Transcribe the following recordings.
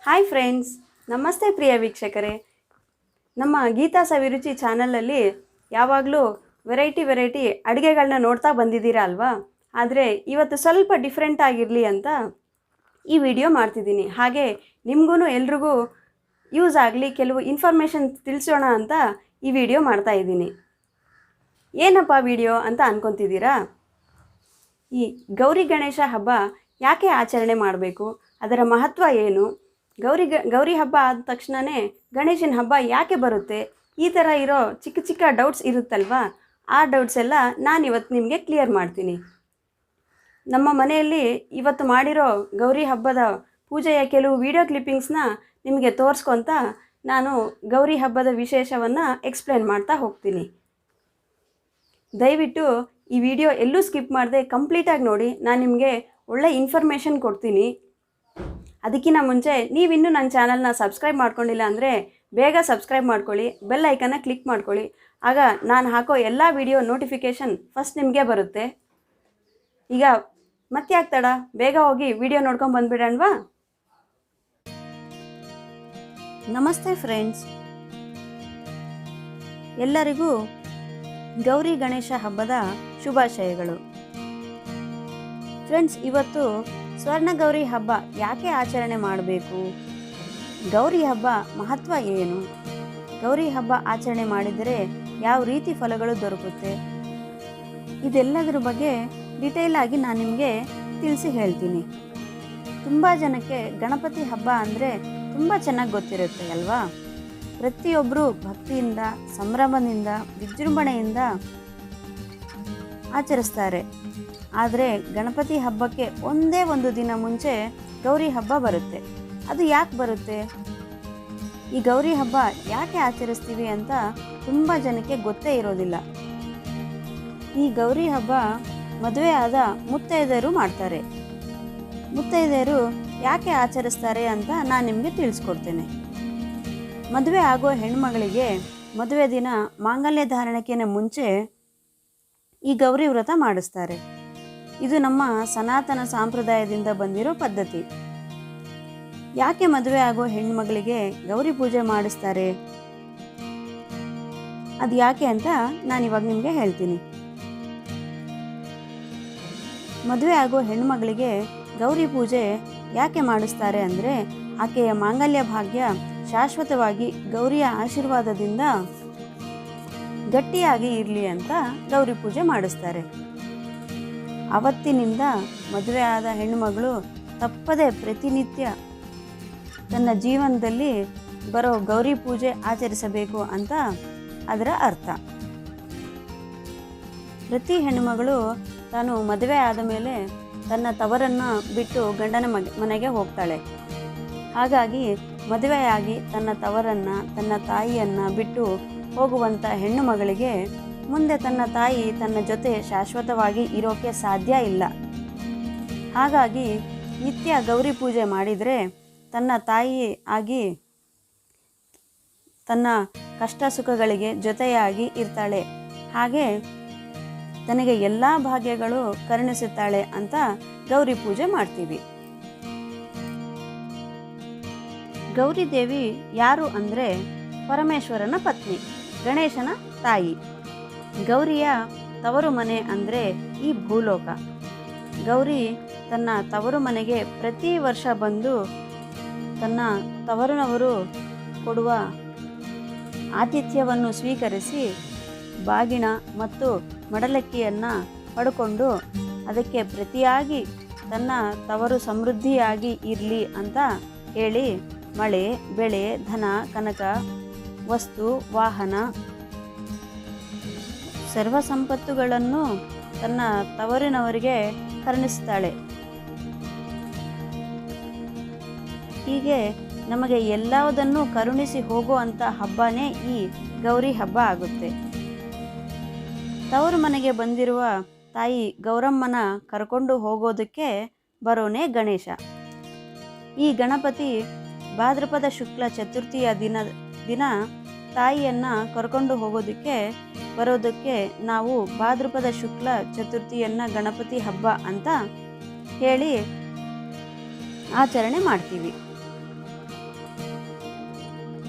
Hi friends, ನಮಸ್ತೆ ಪ್ರಿಯ ವೀಕ್ಷಕರೇ. ನಮ್ಮ ಗೀತಾ ಸವಿರುಚಿ ಚಾನಲಲ್ಲಿ ಯಾವಾಗಲೂ ವೆರೈಟಿ ಅಡುಗೆಗಳನ್ನ ನೋಡ್ತಾ ಬಂದಿದ್ದೀರಾ ಅಲ್ವಾ. ಆದರೆ ಇವತ್ತು ಸ್ವಲ್ಪ ಡಿಫ್ರೆಂಟ್ ಆಗಿರಲಿ ಅಂತ ಈ ವಿಡಿಯೋ ಮಾಡ್ತಿದ್ದೀನಿ. ಹಾಗೆ ನಿಮಗೂ ಎಲ್ರಿಗೂ ಯೂಸ್ ಆಗಲಿ, ಕೆಲವು ಇನ್ಫಾರ್ಮೇಷನ್ ತಿಳಿಸೋಣ ಅಂತ ಈ ವಿಡಿಯೋ ಮಾಡ್ತಾಯಿದ್ದೀನಿ. ಏನಪ್ಪ ವಿಡಿಯೋ ಅಂತ ಅನ್ಕೊತಿದ್ದೀರಾ? ಈ ಗೌರಿ ಗಣೇಶ ಹಬ್ಬ ಯಾಕೆ ಆಚರಣೆ ಮಾಡಬೇಕು, ಅದರ ಮಹತ್ವ ಏನು, ಗೌರಿ ಹಬ್ಬ ಆದ ತಕ್ಷಣವೇ ಗಣೇಶನ ಹಬ್ಬ ಯಾಕೆ ಬರುತ್ತೆ, ಈ ಥರ ಇರೋ ಚಿಕ್ಕ ಚಿಕ್ಕ ಡೌಟ್ಸ್ ಇರುತ್ತಲ್ವ. ಆ ಡೌಟ್ಸ್ ಎಲ್ಲ ನಾನಿವತ್ತು ನಿಮಗೆ ಕ್ಲಿಯರ್ ಮಾಡ್ತೀನಿ. ನಮ್ಮ ಮನೆಯಲ್ಲಿ ಇವತ್ತು ಮಾಡಿರೋ ಗೌರಿ ಹಬ್ಬದ ಪೂಜೆಯ ಕೆಲವು ವಿಡಿಯೋ ಕ್ಲಿಪ್ಪಿಂಗ್ಸ್ನ ನಿಮಗೆ ತೋರಿಸ್ಕೊತ ನಾನು ಗೌರಿ ಹಬ್ಬದ ವಿಶೇಷವನ್ನು ಎಕ್ಸ್ಪ್ಲೇನ್ ಮಾಡ್ತಾ ಹೋಗ್ತೀನಿ. ದಯವಿಟ್ಟು ಈ ವಿಡಿಯೋ ಎಲ್ಲೂ ಸ್ಕಿಪ್ ಮಾಡದೆ ಕಂಪ್ಲೀಟಾಗಿ ನೋಡಿ. ನಾನು ನಿಮಗೆ ಒಳ್ಳೆ ಇನ್ಫಾರ್ಮೇಷನ್ ಕೊಡ್ತೀನಿ. ಅದಕ್ಕಿಂತ ಮುಂಚೆ ನೀವಿನ್ನೂ ನನ್ನ ಚಾನಲ್ನ ಸಬ್ಸ್ಕ್ರೈಬ್ ಮಾಡ್ಕೊಂಡಿಲ್ಲ ಅಂದರೆ ಬೇಗ ಸಬ್ಸ್ಕ್ರೈಬ್ ಮಾಡ್ಕೊಳ್ಳಿ, ಬೆಲ್ ಐಕನ್ನ ಕ್ಲಿಕ್ ಮಾಡ್ಕೊಳ್ಳಿ. ಆಗ ನಾನು ಹಾಕೋ ಎಲ್ಲ ವಿಡಿಯೋ ನೋಟಿಫಿಕೇಷನ್ ಫಸ್ಟ್ ನಿಮಗೆ ಬರುತ್ತೆ. ಈಗ ಮತ್ತೆ ಯಾಕೆ ತಡ, ಬೇಗ ಹೋಗಿ ವಿಡಿಯೋ ನೋಡ್ಕೊಂಡು ಬಂದುಬಿಡೋಣವಾ. ನಮಸ್ತೆ ಫ್ರೆಂಡ್ಸ್, ಎಲ್ಲರಿಗೂ ಗೌರಿ ಗಣೇಶ ಹಬ್ಬದ ಶುಭಾಶಯಗಳು. ಫ್ರೆಂಡ್ಸ್, ಇವತ್ತು ಸ್ವರ್ಣ ಗೌರಿ ಹಬ್ಬ ಯಾಕೆ ಆಚರಣೆ ಮಾಡಬೇಕು, ಗೌರಿ ಹಬ್ಬ ಮಹತ್ವ ಏನು, ಗೌರಿ ಹಬ್ಬ ಆಚರಣೆ ಮಾಡಿದರೆ ಯಾವ ರೀತಿ ಫಲಗಳು ದೊರಕುತ್ತೆ, ಇದೆಲ್ಲದರ ಬಗ್ಗೆ ಡಿಟೇಲ್ ಆಗಿ ನಾನು ನಿಮಗೆ ತಿಳಿಸಿ ಹೇಳ್ತೀನಿ. ತುಂಬ ಜನಕ್ಕೆ ಗಣಪತಿ ಹಬ್ಬ ಅಂದರೆ ತುಂಬ ಚೆನ್ನಾಗಿ ಗೊತ್ತಿರುತ್ತೆ ಅಲ್ವಾ. ಪ್ರತಿಯೊಬ್ಬರು ಭಕ್ತಿಯಿಂದ, ಸಂಭ್ರಮದಿಂದ, ವಿಜೃಂಭಣೆಯಿಂದ ಆಚರಿಸ್ತಾರೆ. ಆದರೆ ಗಣಪತಿ ಹಬ್ಬಕ್ಕೆ ಒಂದೇ ಒಂದು ದಿನ ಮುಂಚೆ ಗೌರಿ ಹಬ್ಬ ಬರುತ್ತೆ. ಅದು ಯಾಕೆ ಬರುತ್ತೆ, ಈ ಗೌರಿ ಹಬ್ಬ ಯಾಕೆ ಆಚರಿಸ್ತೀವಿ ಅಂತ ತುಂಬ ಜನಕ್ಕೆ ಗೊತ್ತೇ ಇರೋದಿಲ್ಲ. ಈ ಗೌರಿ ಹಬ್ಬ ಮದುವೆ ಆದ ಮುತ್ತೈದೆಯರು ಮಾಡ್ತಾರೆ. ಮುತ್ತೈದೆಯರು ಯಾಕೆ ಆಚರಿಸ್ತಾರೆ ಅಂತ ನಾನು ನಿಮಗೆ ತಿಳಿಸ್ಕೊಡ್ತೇನೆ. ಮದುವೆ ಆಗೋ ಹೆಣ್ಮಗಳಿಗೆ ಮದುವೆ ದಿನ ಮಾಂಗಲ್ಯ ಧಾರಣೆಗಿಂತ ಮುಂಚೆ ಈ ಗೌರಿ ವ್ರತ ಮಾಡಿಸ್ತಾರೆ. ಇದು ನಮ್ಮ ಸನಾತನ ಸಂಪ್ರದಾಯದಿಂದ ಬಂದಿರೋ ಪದ್ಧತಿ. ಯಾಕೆ ಮದುವೆ ಆಗೋ ಹೆಣ್ಮಗಳಿಗೆ ಗೌರಿ ಪೂಜೆ ಮಾಡಿಸ್ತಾರೆ, ಅದು ಯಾಕೆ ಅಂತ ನಾನಿವಾಗ ನಿಮಗೆ ಹೇಳ್ತೀನಿ. ಮದುವೆ ಆಗೋ ಹೆಣ್ಮಗಳಿಗೆ ಗೌರಿ ಪೂಜೆ ಯಾಕೆ ಮಾಡಿಸ್ತಾರೆ ಅಂದರೆ, ಆಕೆಯ ಮಾಂಗಲ್ಯ ಭಾಗ್ಯ ಶಾಶ್ವತವಾಗಿ ಗೌರಿಯ ಆಶೀರ್ವಾದದಿಂದ ಗಟ್ಟಿಯಾಗಿ ಇರಲಿ ಅಂತ ಗೌರಿ ಪೂಜೆ ಮಾಡಿಸ್ತಾರೆ. ಅವತ್ತಿನಿಂದ ಮದುವೆ ಆದ ಹೆಣ್ಣುಮಗಳು ತಪ್ಪದೆ ಪ್ರತಿನಿತ್ಯ ತನ್ನ ಜೀವನದಲ್ಲಿ ಬರೋ ಗೌರಿ ಪೂಜೆ ಆಚರಿಸಬೇಕು ಅಂತ ಅದರ ಅರ್ಥ. ಪ್ರತಿ ಹೆಣ್ಣುಮಗಳು ತಾನು ಮದುವೆ ಆದ ಮೇಲೆ ತನ್ನ ತವರನ್ನು ಬಿಟ್ಟು ಗಂಡನ ಮನೆಗೆ ಹೋಗ್ತಾಳೆ. ಹಾಗಾಗಿ ಮದುವೆಯಾಗಿ ತನ್ನ ತವರನ್ನು, ತನ್ನ ತಾಯಿಯನ್ನು ಬಿಟ್ಟು ಹೋಗುವಂಥ ಹೆಣ್ಣು ಮಗಳಿಗೆ ಮುಂದೆ ತನ್ನ ತಾಯಿ ತನ್ನ ಜೊತೆ ಶಾಶ್ವತವಾಗಿ ಇರೋಕ್ಕೆ ಸಾಧ್ಯ ಇಲ್ಲ. ಹಾಗಾಗಿ ನಿತ್ಯ ಗೌರಿ ಪೂಜೆ ಮಾಡಿದರೆ ತನ್ನ ತಾಯಿ ಆಗಿ ತನ್ನ ಕಷ್ಟ ಸುಖಗಳಿಗೆ ಜೊತೆಯಾಗಿ ಇರ್ತಾಳೆ, ಹಾಗೆ ತನಗೆ ಎಲ್ಲ ಭಾಗ್ಯಗಳು ಕರುಣಿಸುತ್ತಾಳೆ ಅಂತ ಗೌರಿ ಪೂಜೆ ಮಾಡ್ತೀವಿ. ಗೌರಿ ದೇವಿ ಯಾರು ಅಂದರೆ ಪರಮೇಶ್ವರನ ಪತ್ನಿ, ಗಣೇಶನ ತಾಯಿ. ಗೌರಿಯ ತವರು ಮನೆ ಅಂದರೆ ಈ ಭೂಲೋಕ. ಗೌರಿ ತನ್ನ ತವರು ಮನೆಗೆ ಪ್ರತಿ ವರ್ಷ ಬಂದು ತನ್ನ ತವರಿನವರು ಕೊಡುವ ಆತಿಥ್ಯವನ್ನು ಸ್ವೀಕರಿಸಿ ಬಾಗಿಣ ಮತ್ತು ಮಡಲಕ್ಕಿಯನ್ನು ಪಡ್ಕೊಂಡು ಅದಕ್ಕೆ ಪ್ರತಿಯಾಗಿ ತನ್ನ ತವರು ಸಮೃದ್ಧಿಯಾಗಿ ಇರಲಿ ಅಂತ ಹೇಳಿ ಮಳೆ, ಬೆಳೆ, ಧನ, ಕನಕ, ವಸ್ತು, ವಾಹನ, ಸರ್ವ ಸಂಪತ್ತುಗಳನ್ನು ತನ್ನ ತವರಿನವರಿಗೆ ಕರುಣಿಸ್ತಾಳೆ. ಹೀಗೆ ನಮಗೆ ಎಲ್ಲದನ್ನೂ ಕರುಣಿಸಿ ಹೋಗುವಂಥ ಹಬ್ಬನೇ ಈ ಗೌರಿ ಹಬ್ಬ ಆಗುತ್ತೆ. ತವರು ಮನೆಗೆ ಬಂದಿರುವ ತಾಯಿ ಗೌರಮ್ಮನ ಕರ್ಕೊಂಡು ಹೋಗೋದಕ್ಕೆ ಬರೋನೇ ಗಣೇಶ. ಈ ಗಣಪತಿ ಭಾದ್ರಪದ ಶುಕ್ಲ ಚತುರ್ಥಿಯ ದಿನ ತಾಯಿಯನ್ನು ಕರ್ಕೊಂಡು ಬರೋದಕ್ಕೆ ನಾವು ಭಾದ್ರಪದ ಶುಕ್ಲ ಚತುರ್ಥಿಯನ್ನು ಗಣಪತಿ ಹಬ್ಬ ಅಂತ ಹೇಳಿ ಆಚರಣೆ ಮಾಡ್ತೀವಿ.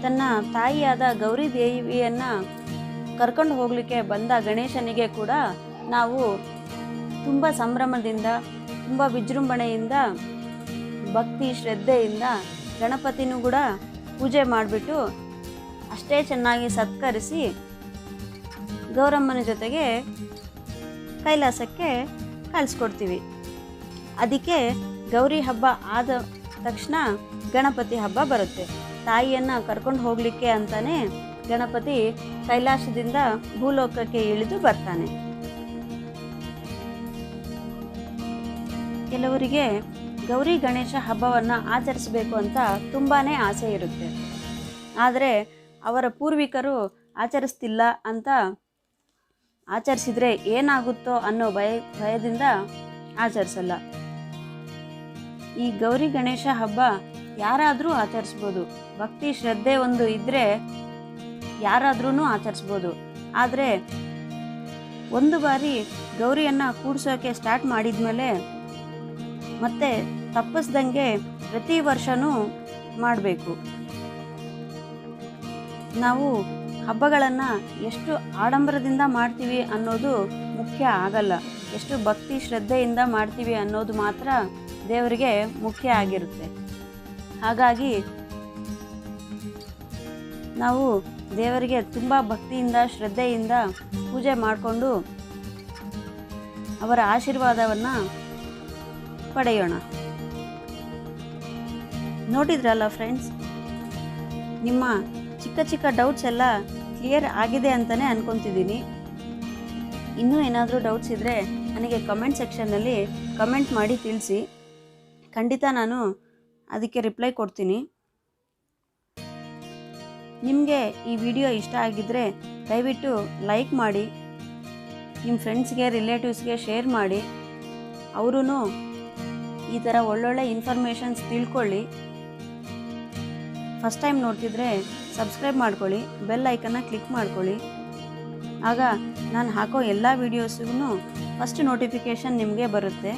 ತನ್ನ ತಾಯಿಯಾದ ಗೌರಿ ದೇವಿಯನ್ನು ಕರ್ಕೊಂಡು ಹೋಗಲಿಕ್ಕೆ ಬಂದ ಗಣೇಶನಿಗೆ ಕೂಡ ನಾವು ತುಂಬ ಸಂಭ್ರಮದಿಂದ, ತುಂಬ ವಿಜೃಂಭಣೆಯಿಂದ, ಭಕ್ತಿ ಶ್ರದ್ಧೆಯಿಂದ ಗಣಪತಿನೂ ಕೂಡ ಪೂಜೆ ಮಾಡಿಬಿಟ್ಟು ಅಷ್ಟೇ ಚೆನ್ನಾಗಿ ಸತ್ಕರಿಸಿ ಗೌರಮ್ಮನ ಜೊತೆಗೆ ಕೈಲಾಸಕ್ಕೆ ಕಳಿಸ್ಕೊಡ್ತೀವಿ. ಅದಕ್ಕೆ ಗೌರಿ ಹಬ್ಬ ಆದ ತಕ್ಷಣ ಗಣಪತಿ ಹಬ್ಬ ಬರುತ್ತೆ. ತಾಯಿಯನ್ನು ಕರ್ಕೊಂಡು ಹೋಗಲಿಕ್ಕೆ ಅಂತಲೇ ಗಣಪತಿ ಕೈಲಾಸದಿಂದ ಭೂಲೋಕಕ್ಕೆ ಇಳಿದು ಬರ್ತಾನೆ. ಕೆಲವರಿಗೆ ಗೌರಿ ಗಣೇಶ ಹಬ್ಬವನ್ನು ಆಚರಿಸಬೇಕು ಅಂತ ತುಂಬಾ ಆಸೆ ಇರುತ್ತೆ. ಆದರೆ ಅವರ ಪೂರ್ವಿಕರು ಆಚರಿಸ್ತಿಲ್ಲ ಅಂತ, ಆಚರಿಸಿದರೆ ಏನಾಗುತ್ತೋ ಅನ್ನೋ ಭಯದಿಂದ ಆಚರಿಸಲ್ಲ. ಈ ಗೌರಿ ಗಣೇಶ ಹಬ್ಬ ಯಾರಾದರೂ ಆಚರಿಸ್ಬೋದು. ಭಕ್ತಿ ಶ್ರದ್ಧೆ ಒಂದು ಇದ್ದರೆ ಯಾರಾದ್ರೂ ಆಚರಿಸ್ಬೋದು. ಆದರೆ ಒಂದು ಬಾರಿ ಗೌರಿಯನ್ನು ಕೂಡಿಸೋಕೆ ಸ್ಟಾರ್ಟ್ ಮಾಡಿದ್ಮೇಲೆ ಮತ್ತೆ ತಪ್ಪಿಸ್ದಂಗೆ ಪ್ರತಿ ವರ್ಷವೂ ಮಾಡಬೇಕು. ನಾವು ಹಬ್ಬಗಳನ್ನು ಎಷ್ಟು ಆಡಂಬರದಿಂದ ಮಾಡ್ತೀವಿ ಅನ್ನೋದು ಮುಖ್ಯ ಆಗಲ್ಲ. ಎಷ್ಟು ಭಕ್ತಿ ಶ್ರದ್ಧೆಯಿಂದ ಮಾಡ್ತೀವಿ ಅನ್ನೋದು ಮಾತ್ರ ದೇವರಿಗೆ ಮುಖ್ಯ ಆಗಿರುತ್ತೆ. ಹಾಗಾಗಿ ನಾವು ದೇವರಿಗೆ ತುಂಬ ಭಕ್ತಿಯಿಂದ ಶ್ರದ್ಧೆಯಿಂದ ಪೂಜೆ ಮಾಡಿಕೊಂಡು ಅವರ ಆಶೀರ್ವಾದವನ್ನು ಪಡೆಯೋಣ. ನೋಡಿದ್ರಲ್ಲ ಫ್ರೆಂಡ್ಸ್, ನಿಮ್ಮ ಚಿಕ್ಕ ಚಿಕ್ಕ ಡೌಟ್ಸ್ ಎಲ್ಲ ಕ್ಲಿಯರ್ ಆಗಿದೆ ಅಂತಲೇ ಅಂದ್ಕೊತಿದ್ದೀನಿ. ಇನ್ನೂ ಏನಾದರೂ ಡೌಟ್ಸ್ ಇದ್ದರೆ ನನಗೆ ಕಮೆಂಟ್ ಸೆಕ್ಷನ್ನಲ್ಲಿ ಕಮೆಂಟ್ ಮಾಡಿ ತಿಳಿಸಿ. ಖಂಡಿತ ನಾನು ಅದಕ್ಕೆ ರಿಪ್ಲೈ ಕೊಡ್ತೀನಿ. ನಿಮಗೆ ಈ ವಿಡಿಯೋ ಇಷ್ಟ ಆಗಿದ್ದರೆ ದಯವಿಟ್ಟು ಲೈಕ್ ಮಾಡಿ, ನಿಮ್ಮ ಫ್ರೆಂಡ್ಸ್ಗೆ ರಿಲೇಟಿವ್ಸ್ಗೆ ಶೇರ್ ಮಾಡಿ. ಅವರೂ ಈ ಥರ ಒಳ್ಳೊಳ್ಳೆ ಇನ್ಫಾರ್ಮೇಷನ್ಸ್ ತಿಳ್ಕೊಳ್ಳಿ. ಫಸ್ಟ್ ಟೈಮ್ ನೋಡ್ತಿದ್ರೆ ಸಬ್ಸ್ಕ್ರೈಬ್ ಮಾಡ್ಕೊಳ್ಳಿ, ಬೆಲ್ ಐಕನ್ನ ಕ್ಲಿಕ್ ಮಾಡ್ಕೊಳ್ಳಿ. ಆಗ ನಾನು ಹಾಕೋ ಎಲ್ಲ ವೀಡಿಯೋಸ್ಗೂ ಫಸ್ಟ್ ನೋಟಿಫಿಕೇಷನ್ ನಿಮಗೆ ಬರುತ್ತೆ.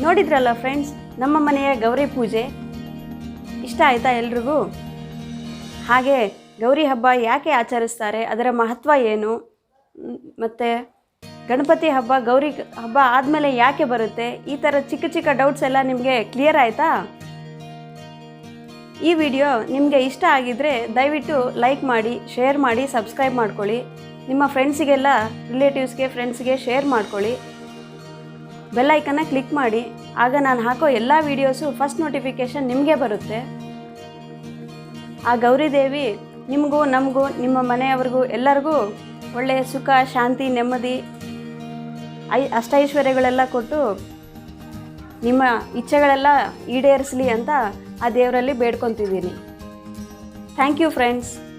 ನೋಡಿದ್ರಲ್ಲ ಫ್ರೆಂಡ್ಸ್, ನಮ್ಮ ಮನೆಯ ಗೌರಿ ಪೂಜೆ ಇಷ್ಟ ಆಯಿತಾ ಎಲ್ರಿಗೂ? ಹಾಗೆ ಗೌರಿ ಹಬ್ಬ ಯಾಕೆ ಆಚರಿಸ್ತಾರೆ, ಅದರ ಮಹತ್ವ ಏನು, ಮತ್ತು ಗಣಪತಿ ಹಬ್ಬ ಗೌರಿ ಹಬ್ಬ ಆದಮೇಲೆ ಯಾಕೆ ಬರುತ್ತೆ, ಈ ಥರ ಚಿಕ್ಕ ಚಿಕ್ಕ ಡೌಟ್ಸ್ ಎಲ್ಲ ನಿಮಗೆ ಕ್ಲಿಯರ್ ಆಯಿತಾ? ಈ ವಿಡಿಯೋ ನಿಮಗೆ ಇಷ್ಟ ಆಗಿದ್ದರೆ ದಯವಿಟ್ಟು ಲೈಕ್ ಮಾಡಿ, ಶೇರ್ ಮಾಡಿ, ಸಬ್ಸ್ಕ್ರೈಬ್ ಮಾಡ್ಕೊಳ್ಳಿ. ನಿಮ್ಮ ಫ್ರೆಂಡ್ಸಿಗೆಲ್ಲ, ರಿಲೇಟಿವ್ಸ್ಗೆ, ಫ್ರೆಂಡ್ಸ್ಗೆ ಶೇರ್ ಮಾಡ್ಕೊಳ್ಳಿ. ಬೆಲ್ ಐಕನ್ನ ಕ್ಲಿಕ್ ಮಾಡಿ. ಆಗ ನಾನು ಹಾಕೋ ಎಲ್ಲ ವೀಡಿಯೋಸು ಫಸ್ಟ್ ನೋಟಿಫಿಕೇಷನ್ ನಿಮಗೆ ಬರುತ್ತೆ. ಆ ಗೌರಿ ದೇವಿ ನಿಮಗೂ, ನಮಗೂ, ನಿಮ್ಮ ಮನೆಯವ್ರಿಗೂ ಎಲ್ಲರಿಗೂ ಒಳ್ಳೆಯ ಸುಖ, ಶಾಂತಿ, ನೆಮ್ಮದಿ, ಅಷ್ಟೈಶ್ವರ್ಯಗಳೆಲ್ಲ ಕೊಟ್ಟು ನಿಮ್ಮ ಇಚ್ಛೆಗಳೆಲ್ಲ ಈಡೇರಿಸಲಿ ಅಂತ ಆ ದೇವರಲ್ಲಿ ಬೇಡ್ಕೊತಿದ್ದೀನಿ. Thank you friends.